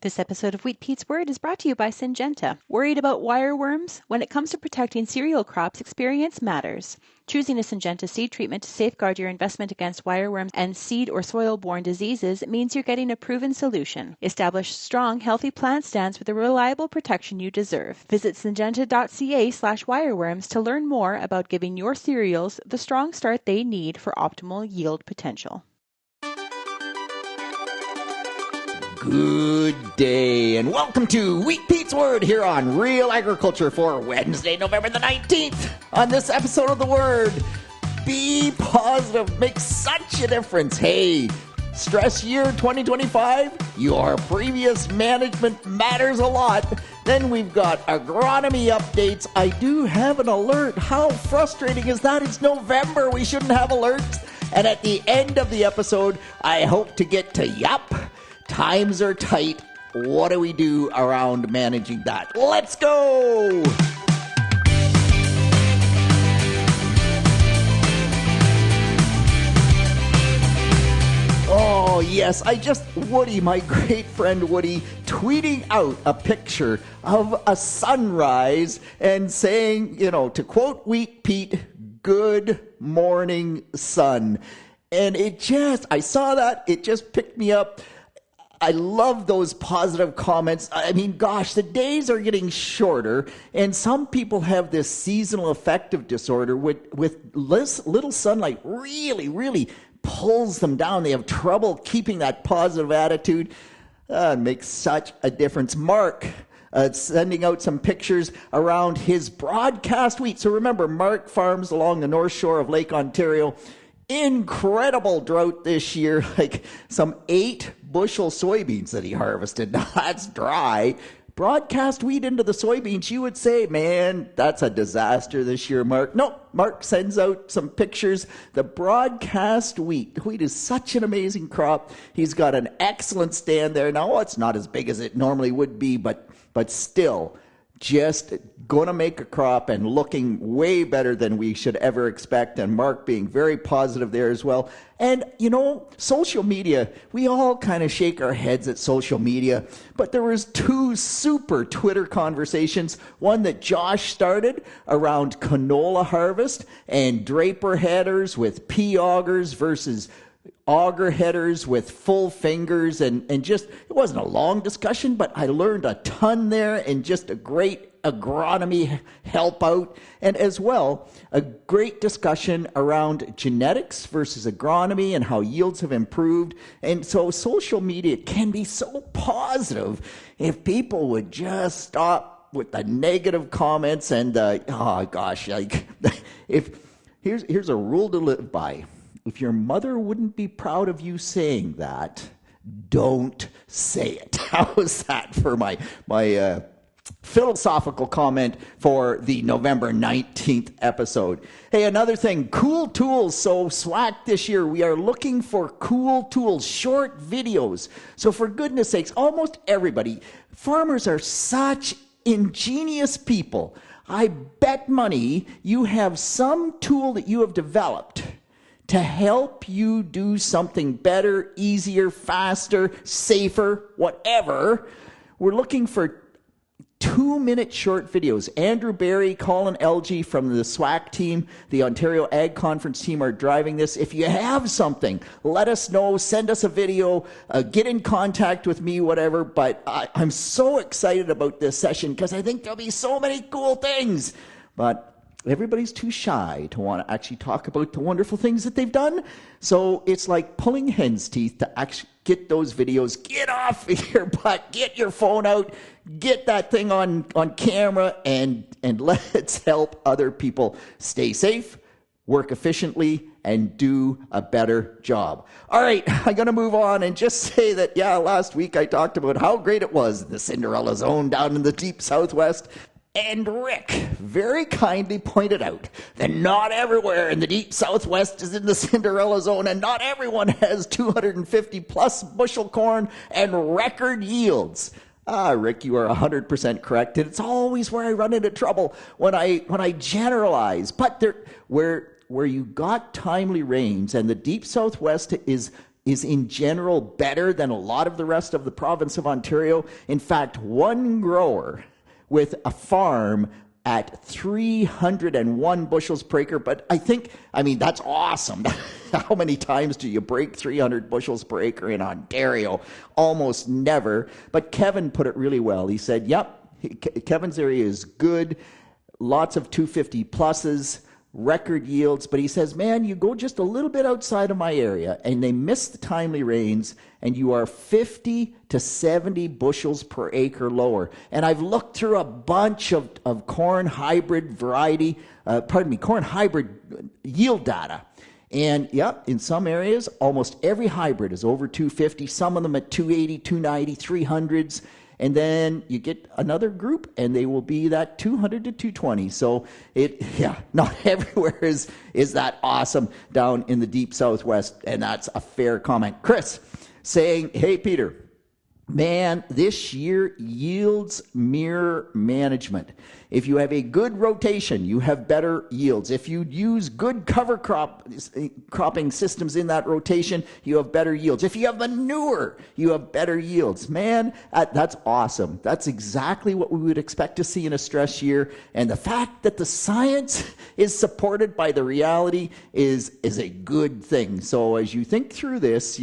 This episode of Wheat Pete's Word is brought to you by Syngenta. Worried about wireworms? When it comes to protecting cereal crops, experience matters. Choosing a Syngenta seed treatment to safeguard your investment against wireworms and seed or soil-borne diseases means you're getting a proven solution. Establish strong, healthy plant stands with the reliable protection you deserve. Visit syngenta.ca/wireworms to learn more about giving your cereals the strong start they need for optimal yield potential. Good day, and welcome to Wheat Pete's Word here on Real Agriculture for Wednesday, November the 19th. On this episode of The Word, be positive makes such a difference. Hey, stress year 2025, your previous management matters a lot. Then we've got agronomy updates. I do have an alert. How frustrating is that? It's November. We shouldn't have alerts. And at the end of the episode, I hope to get to yup. Times are tight. What do we do around managing that? Let's go! Oh, yes. Woody, my great friend Woody, tweeting out a picture of a sunrise and saying, to quote Wheat Pete, "Good morning, sun." And I saw that. It just picked me up. I love those positive comments. I mean, gosh, the days are getting shorter, and some people have this seasonal affective disorder with little sunlight really, really pulls them down. They have trouble keeping that positive attitude. It makes such a difference. Mark sending out some pictures around his broadcast wheat. So remember, Mark farms along the north shore of Lake Ontario. Incredible drought this year, like some 8 bushel soybeans that he harvested. Now that's dry. Broadcast wheat into the soybeans, you would say, man, that's a disaster this year, Mark. No, Mark sends out some pictures. The broadcast wheat is such an amazing crop. He's got an excellent stand there. Now, it's not as big as it normally would be, but still, just going to make a crop and looking way better than we should ever expect. And Mark being very positive there as well. And, social media, we all kind of shake our heads at social media. But there was 2 super Twitter conversations. One that Josh started around canola harvest and draper headers with pea augers versus auger headers with full fingers, and just, it wasn't a long discussion, but I learned a ton there, and just a great agronomy help out, and as well a great discussion around genetics versus agronomy and how yields have improved. And so social media can be so positive if people would just stop with the negative comments. And here's a rule to live by. If your mother wouldn't be proud of you saying that, don't say it. How's that for my philosophical comment for the November 19th episode? Hey, another thing, cool tools. So SWAC this year, we are looking for cool tools, short videos. So for goodness sakes, almost everybody, farmers are such ingenious people. I bet money you have some tool that you have developed to help you do something better, easier, faster, safer, whatever. We're looking for 2-minute short videos. Andrew Barry, Colin Elgie from the SWAC team, the Ontario Ag Conference team are driving this. If you have something, let us know. Send us a video. Get in contact with me, whatever. But I'm so excited about this session because I think there'll be so many cool things. But everybody's too shy to want to actually talk about the wonderful things that they've done. So it's like pulling hen's teeth to actually get those videos. Get off your butt. Get your phone out. Get that thing on camera, and let's help other people stay safe, work efficiently, and do a better job. All right, I'm going to move on and just say that, last week I talked about how great it was in the Cinderella Zone down in the deep Southwest. And Rick very kindly pointed out that not everywhere in the deep Southwest is in the Cinderella Zone, and not everyone has 250 plus bushel corn and record yields. Rick, you are 100% correct. And it's always where I run into trouble when I generalize. But where you got timely rains, and the deep Southwest is is in general better than a lot of the rest of the province of Ontario. In fact, one grower with a farm at 301 bushels per acre. But I mean, that's awesome. How many times do you break 300 bushels per acre in Ontario? Almost never. But Kevin put it really well. He said, yep, Kevin's area is good. Lots of 250 pluses, record yields. But he says, man, you go just a little bit outside of my area and they miss the timely rains and you are 50 to 70 bushels per acre lower. And I've looked through a bunch of corn hybrid corn hybrid yield data. And yeah, in some areas, almost every hybrid is over 250, some of them at 280, 290, 300s. And then you get another group and they will be that 200 to 220. So not everywhere is that awesome down in the deep Southwest. And that's a fair comment. Chris saying, hey, Peter, man, this year yields mirror management. If you have a good rotation, you have better yields. If you use good cover cropping systems in that rotation, you have better yields. If you have manure, you have better yields. Man, that's awesome. That's exactly what we would expect to see in a stress year. And the fact that the science is supported by the reality is a good thing. So as you think through this,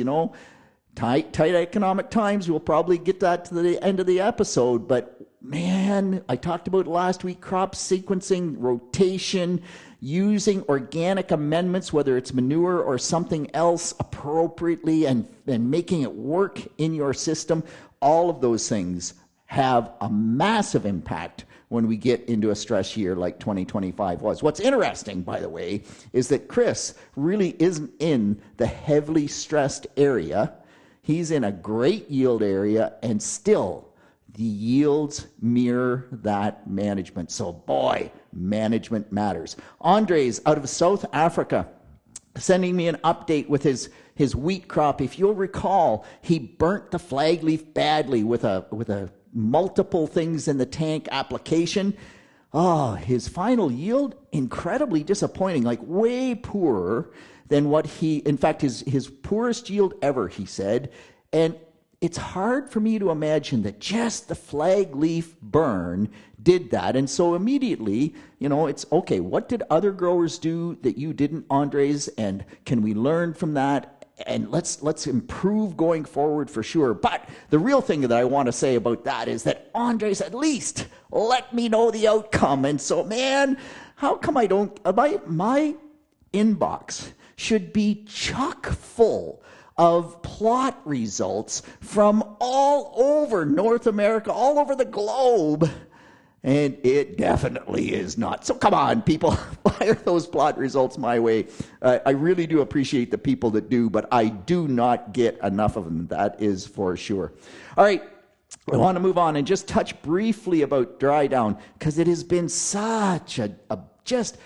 tight economic times, we'll probably get that to the end of the episode, but man, I talked about last week, crop sequencing, rotation, using organic amendments, whether it's manure or something else appropriately and making it work in your system. All of those things have a massive impact when we get into a stress year like 2025 was. What's interesting, by the way, is that Chris really isn't in the heavily stressed area. He's in a great yield area, and still the yields mirror that management. So boy, management matters. Andres out of South Africa sending me an update with his wheat crop. If you'll recall, he burnt the flag leaf badly with a multiple things in the tank application. Oh, his final yield, incredibly disappointing, like way poorer than what in fact, his poorest yield ever, he said. And it's hard for me to imagine that just the flag leaf burn did that. And so immediately, it's okay, what did other growers do that you didn't, Andres? And can we learn from that? And let's improve going forward for sure. But the real thing that I want to say about that is that Andres at least let me know the outcome. And so, man, how come I don't, my inbox should be chock full of plot results from all over North America, all over the globe. And it definitely is not. So come on, people, fire those plot results my way. I really do appreciate the people that do, but I do not get enough of them. That is for sure. All right. I want to move on and just touch briefly about dry down, because it has been such just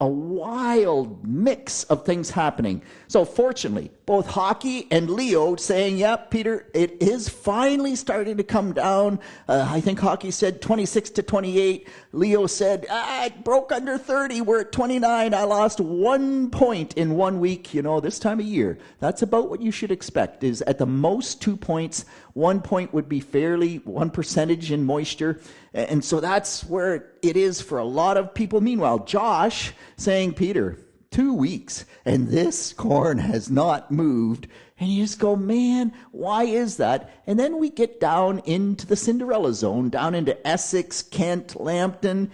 a wild mix of things happening. So fortunately, both Hockey and Leo saying, yep, Peter, it is finally starting to come down. I think Hockey said 26 to 28. Leo said, it broke under 30. We're at 29. I lost 1 point in 1 week. This time of year, that's about what you should expect, is at the most 2 points. 1 point would be fairly 1% in moisture. And so that's where it is for a lot of people. Meanwhile, Josh saying, Peter, 2 weeks and this corn has not moved. And you just go, man, why is that? And then we get down into the Cinderella zone, down into Essex, Kent, Lambton,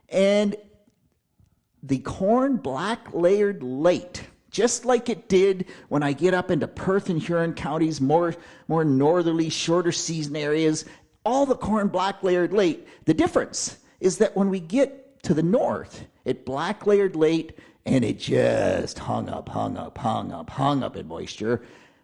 and the corn black layered late, just like it did when I get up into Perth and Huron counties, more northerly, shorter season areas, all the corn black layered late. The difference is that when we get to the north, it black layered late and it just hung up in moisture.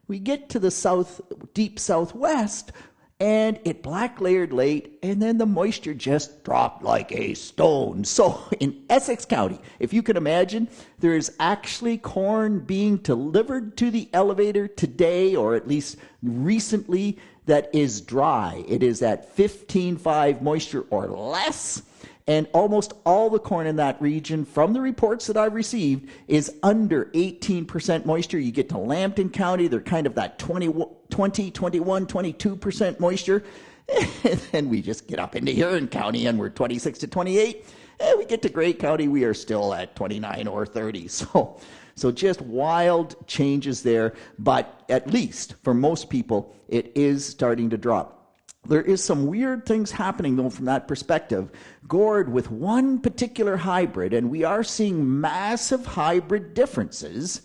We get to the deep southwest and it black layered late, and then the moisture just dropped like a stone. So in Essex County, if you can imagine, there is actually corn being delivered to the elevator today, or at least recently, that is dry. It is at 15.5 moisture or less. And almost all the corn in that region, from the reports that I've received, is under 18% moisture. You get to Lambton County, they're kind of that 20, 21, 22% moisture. And then we just get up into Huron County and we're 26 to 28. And we get to Grey County, we are still at 29 or 30. So just wild changes there. But at least for most people, it is starting to drop. There is some weird things happening, though, from that perspective. Gourd with one particular hybrid, and we are seeing massive hybrid differences,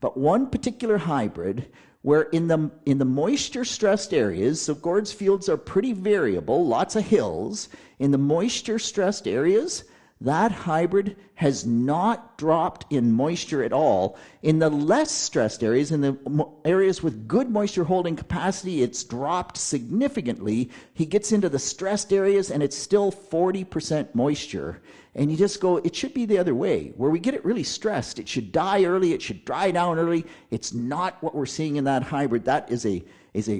but one particular hybrid where in the moisture-stressed areas, so gourd's fields are pretty variable, lots of hills. In the moisture-stressed areas, that hybrid has not dropped in moisture at all. In the less stressed areas, in the areas with good moisture holding capacity, it's dropped significantly. He gets into the stressed areas and it's still 40% moisture. And you just go, it should be the other way. Where we get it really stressed, it should die early, it should dry down early. It's not what we're seeing in that hybrid. That is a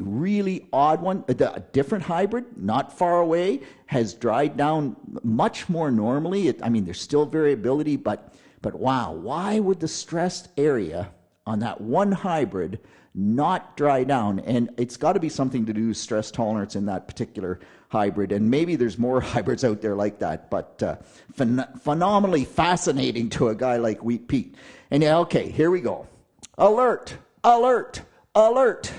really odd one. A different hybrid, not far away, has dried down much more normally. There's still variability, but wow, why would the stressed area on that one hybrid not dry down? And it's got to be something to do with stress tolerance in that particular hybrid. And maybe there's more hybrids out there like that, but phenomenally fascinating to a guy like Wheat Pete. And yeah, okay, here we go. Alert, alert, alert.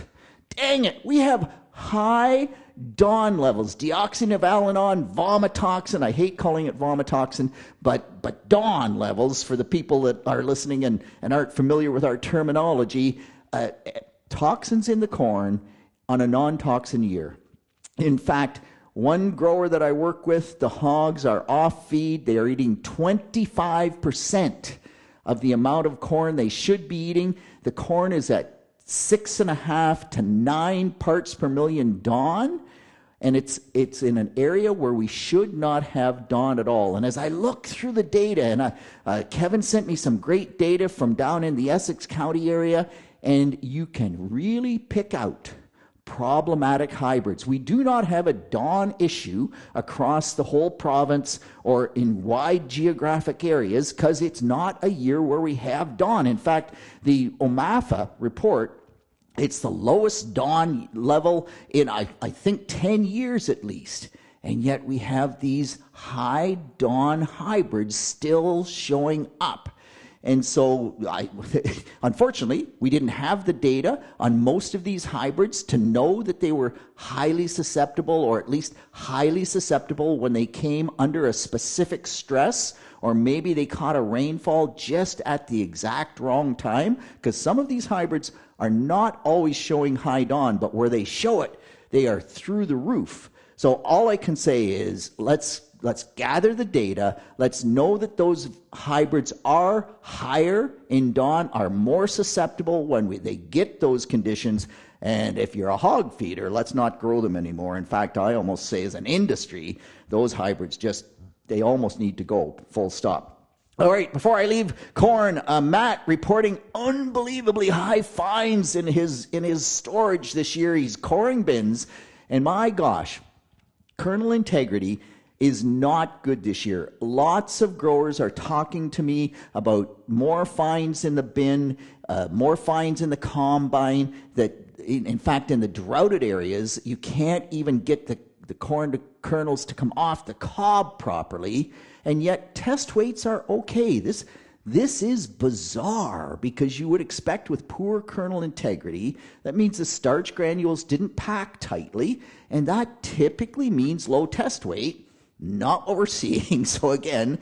Dang it, we have high DON levels, deoxynivalenol, vomitoxin. I hate calling it vomitoxin, but DON levels, for the people that are listening and aren't familiar with our terminology, toxins in the corn on a non-toxin year. In fact, one grower that I work with, the hogs are off feed. They are eating 25% of the amount of corn they should be eating. The corn is at 6.5 to 9 parts per million DON, and it's in an area where we should not have DON at all. And as I look through the data, and Kevin sent me some great data from down in the Essex County area, and you can really pick out problematic hybrids. We do not have a DON issue across the whole province or in wide geographic areas because it's not a year where we have DON. In fact, the OMAFA report, it's the lowest DON level in, I think, 10 years at least. And yet we have these high DON hybrids still showing up. And so, unfortunately, we didn't have the data on most of these hybrids to know that they were highly susceptible, or at least highly susceptible when they came under a specific stress, or maybe they caught a rainfall just at the exact wrong time, because some of these hybrids are not always showing high DON, but where they show it, they are through the roof. So all I can say is let's gather the data. Let's know that those hybrids are higher in DON, are more susceptible when they get those conditions. And if you're a hog feeder, let's not grow them anymore. In fact, I almost say as an industry, those hybrids they almost need to go, full stop. All right, before I leave corn, Matt reporting unbelievably high fines in his storage this year. He's coring bins, and my gosh, kernel integrity is not good this year. Lots of growers are talking to me about more fines in the bin, more fines in the combine, that in fact in the droughted areas, you can't even get the corn kernels to come off the cob properly, and yet test weights are okay. This is bizarre, because you would expect with poor kernel integrity, that means the starch granules didn't pack tightly, and that typically means low test weight. Not what we're seeing. So again,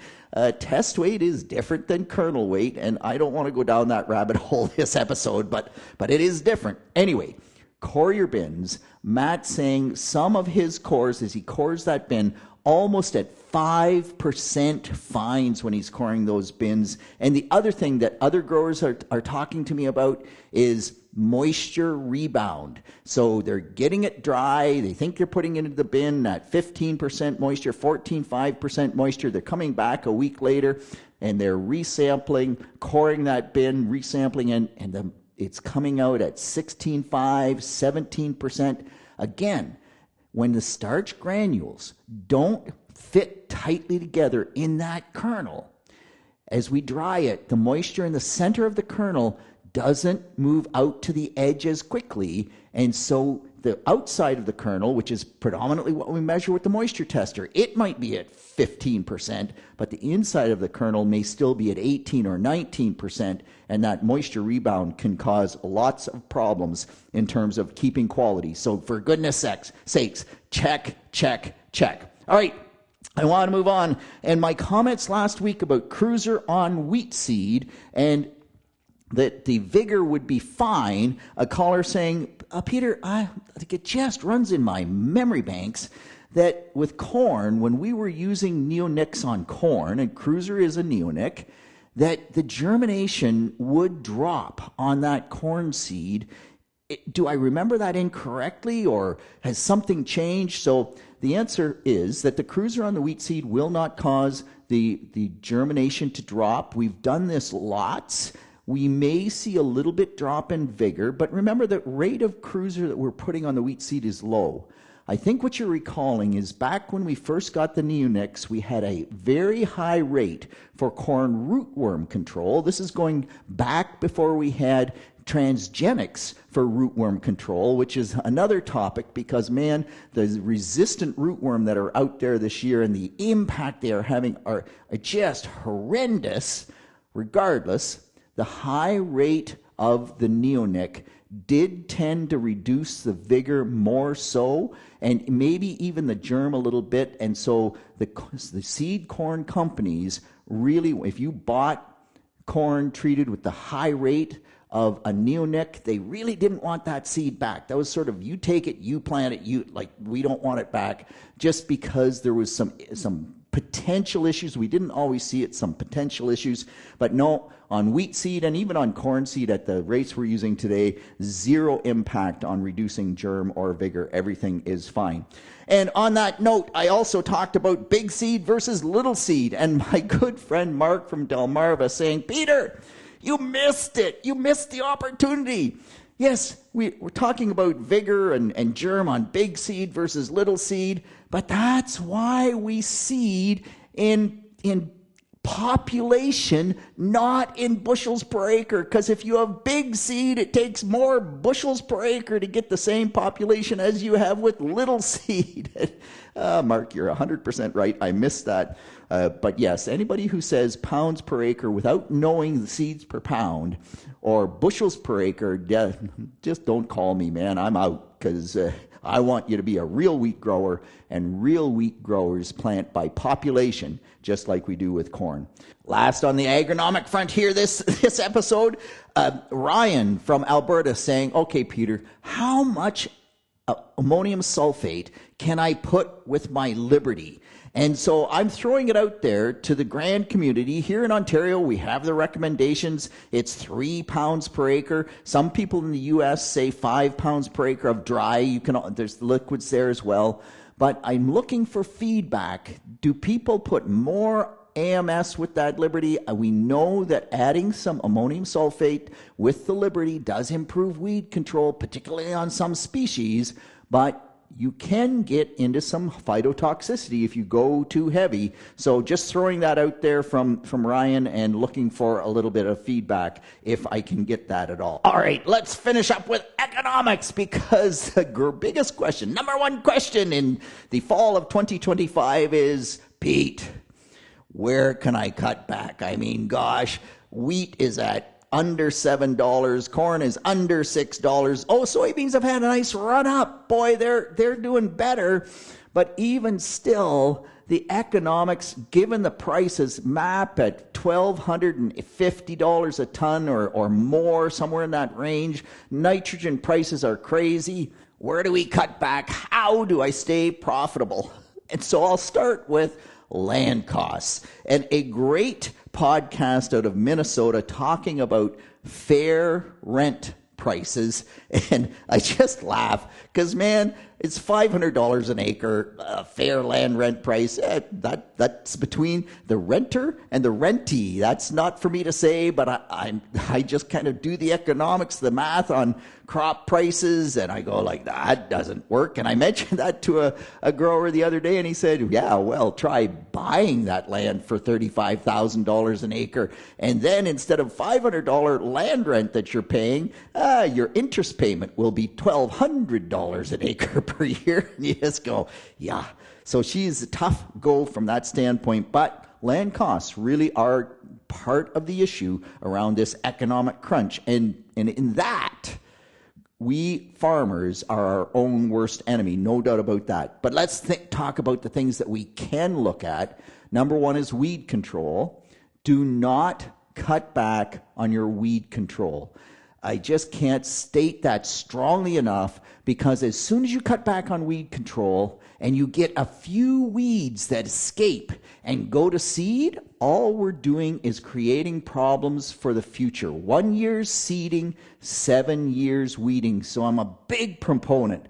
test weight is different than kernel weight, and I don't want to go down that rabbit hole this episode, but it is different. Anyway, core your bins. Matt saying some of his cores, as he cores that bin, almost at 5% fines when he's coring those bins. And the other thing that other growers are talking to me about is moisture rebound. So they're getting it dry. They think they're putting it into the bin at 15% moisture, 5% moisture. They're coming back a week later and they're resampling, coring that bin, resampling, and it's coming out at 16.5, 17%. Again, when the starch granules don't fit tightly together in that kernel. As we dry it, the moisture in the center of the kernel doesn't move out to the edge as quickly, and so the outside of the kernel, which is predominantly what we measure with the moisture tester, it might be at 15%, but the inside of the kernel may still be at 18 or 19%, and that moisture rebound can cause lots of problems in terms of keeping quality. So for goodness sakes, check, check, check. All right, I want to move on. And my comments last week about Cruiser on wheat seed and that the vigor would be fine, a caller saying, Peter, I think it just runs in my memory banks that with corn, when we were using neonics on corn, and Cruiser is a neonic, that the germination would drop on that corn seed. Do I remember that incorrectly, or has something changed? So the answer is that the Cruiser on the wheat seed will not cause the germination to drop. We've done this lots. We may see a little bit drop in vigor, but remember the rate of Cruiser that we're putting on the wheat seed is low. I think what you're recalling is back when we first got the neonics, we had a very high rate for corn rootworm control. This is going back before we had transgenics for rootworm control, which is another topic because, man, the resistant rootworm that are out there this year and the impact they are having are just horrendous. Regardless, the high rate of the neonic did tend to reduce the vigor more so, and maybe even the germ a little bit. And so the seed corn companies really, if you bought corn treated with the high rate of a neonic, they really didn't want that seed back. That was sort of, you take it, you plant it, we don't want it back, just because there was some potential issues. We didn't always see it, some potential issues, but no, on wheat seed and even on corn seed at the rates we're using today, zero impact on reducing germ or vigor. Everything is fine. And on that note, I also talked about big seed versus little seed, and my good friend Mark from Delmarva saying, Peter, you missed it. You missed the opportunity. Yes, we're talking about vigor and germ on big seed versus little seed, but that's why we seed in population, not in bushels per acre. Because if you have big seed, it takes more bushels per acre to get the same population as you have with little seed. Mark, you're 100% right. I missed that. But yes, anybody who says pounds per acre without knowing the seeds per pound or bushels per acre, just don't call me, man. I'm out, because I want you to be a real wheat grower, and real wheat growers plant by population, just like we do with corn. Last on the agronomic front here this episode, Ryan from Alberta saying, okay, Peter, how much ammonium sulfate can I put with my Liberty? And so I'm throwing it out there to the grand community. Here in Ontario, we have the recommendations. It's 3 pounds per acre. Some people in the U.S. say 5 pounds per acre of dry. There's liquids there as well. But I'm looking for feedback. Do people put more AMS with that Liberty? We know that adding some ammonium sulfate with the Liberty does improve weed control, particularly on some species, but you can get into some phytotoxicity if you go too heavy. So just throwing that out there from Ryan and looking for a little bit of feedback if I can get that at all. All right, let's finish up with economics, because the biggest question, number one question in the fall of 2025 is, Pete, where can I cut back? I mean, gosh, wheat is at under $7, corn is under $6. Oh, soybeans have had a nice run up. Boy, they're doing better. But even still, the economics, given the prices, map at $1,250 a ton or more, somewhere in that range. Nitrogen prices are crazy. Where do we cut back? How do I stay profitable? And so I'll start with land costs. And a great podcast out of Minnesota talking about fair rent prices. And I just laugh because, man, it's $500 an acre, fair land rent price. That's between the renter and the rentee. That's not for me to say, but I just kind of do the economics, the math on crop prices, and I go like, that doesn't work. And I mentioned that to a grower the other day, and he said, yeah, well, try buying that land for $35,000 an acre, and then instead of $500 land rent that you're paying, your interest payment will be $1,200 an acre per year. And you just go, yeah. So she's a tough go from that standpoint, but land costs really are part of the issue around this economic crunch. And in that, we farmers are our own worst enemy, no doubt about that. But let's talk about the things that we can look at. Number one is weed control. Do not cut back on your weed control. I just can't state that strongly enough, because as soon as you cut back on weed control and you get a few weeds that escape and go to seed, all we're doing is creating problems for the future. 1 year's seeding, 7 years weeding. So I'm a big proponent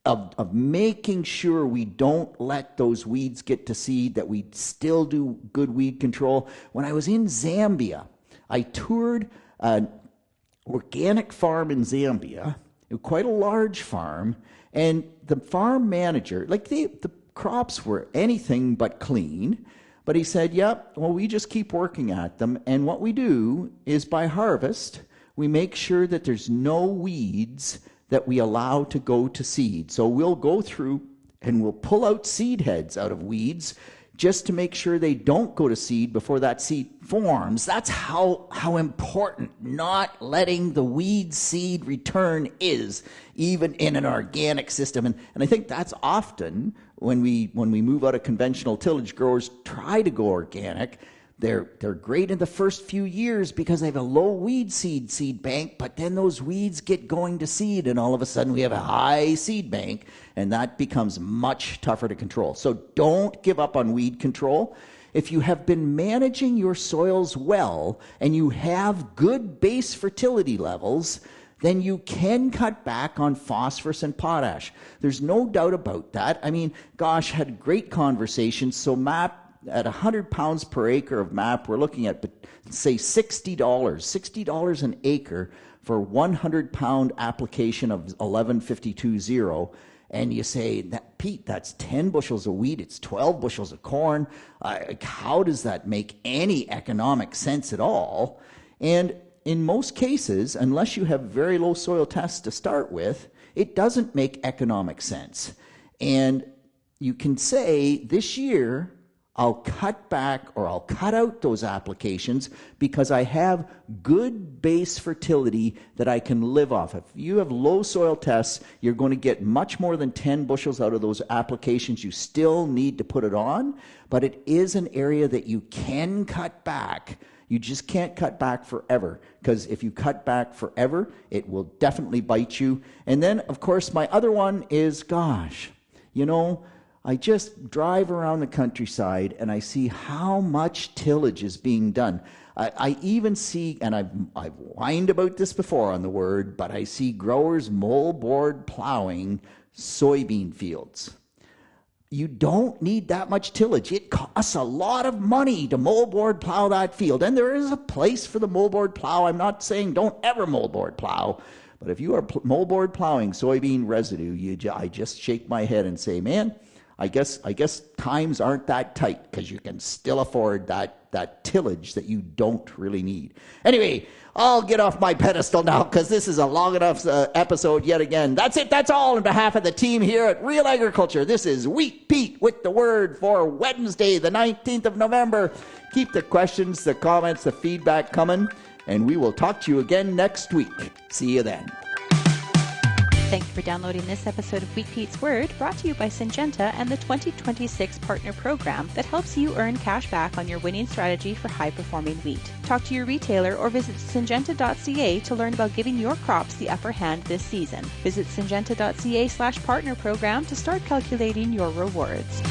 of making sure we don't let those weeds get to seed, that we still do good weed control. When I was in Zambia, I toured an organic farm in Zambia, quite a large farm, and the farm manager, like the crops were anything but clean, but he said, yep, well, we just keep working at them, and what we do is by harvest, we make sure that there's no weeds that we allow to go to seed. So we'll go through and we'll pull out seed heads out of weeds just to make sure they don't go to seed before that seed forms. That's how important not letting the weed seed return is, even in an organic system. And I think that's often when we move out of conventional tillage, growers try to go organic. They're great in the first few years because they have a low weed seed bank, but then those weeds get going to seed, and all of a sudden we have a high seed bank, and that becomes much tougher to control. So don't give up on weed control. If you have been managing your soils well and you have good base fertility levels, then you can cut back on phosphorus and potash. There's no doubt about that. I mean, gosh, had great conversations. So MAP, at 100 pounds per acre of MAP, we're looking at, say, $60 an acre for 100-pound application of 1152.0. And you say, Pete, that's 10 bushels of wheat, it's 12 bushels of corn. How does that make any economic sense at all? And in most cases, unless you have very low soil tests to start with, it doesn't make economic sense. And you can say, this year, I'll cut back or I'll cut out those applications because I have good base fertility that I can live off. If you have low soil tests, you're going to get much more than 10 bushels out of those applications. You still need to put it on, but it is an area that you can cut back. You just can't cut back forever, because if you cut back forever, it will definitely bite you. And then, of course, my other one is, gosh, I just drive around the countryside and I see how much tillage is being done. I even see, and I've whined about this before on the word, but I see growers moldboard plowing soybean fields. You don't need that much tillage. It costs a lot of money to moldboard plow that field. And there is a place for the moldboard plow. I'm not saying don't ever moldboard plow. But if you are moldboard plowing soybean residue, I just shake my head and say, man, I guess times aren't that tight, because you can still afford that tillage that you don't really need. Anyway, I'll get off my pedestal now, because this is a long enough episode yet again. That's it. That's all on behalf of the team here at Real Agriculture. This is Wheat Pete with the word for Wednesday, the 19th of November. Keep the questions, the comments, the feedback coming, and we will talk to you again next week. See you then. Thank you for downloading this episode of Wheat Pete's Word, brought to you by Syngenta and the 2026 Partner Program that helps you earn cash back on your winning strategy for high-performing wheat. Talk to your retailer or visit syngenta.ca to learn about giving your crops the upper hand this season. Visit syngenta.ca/partner program to start calculating your rewards.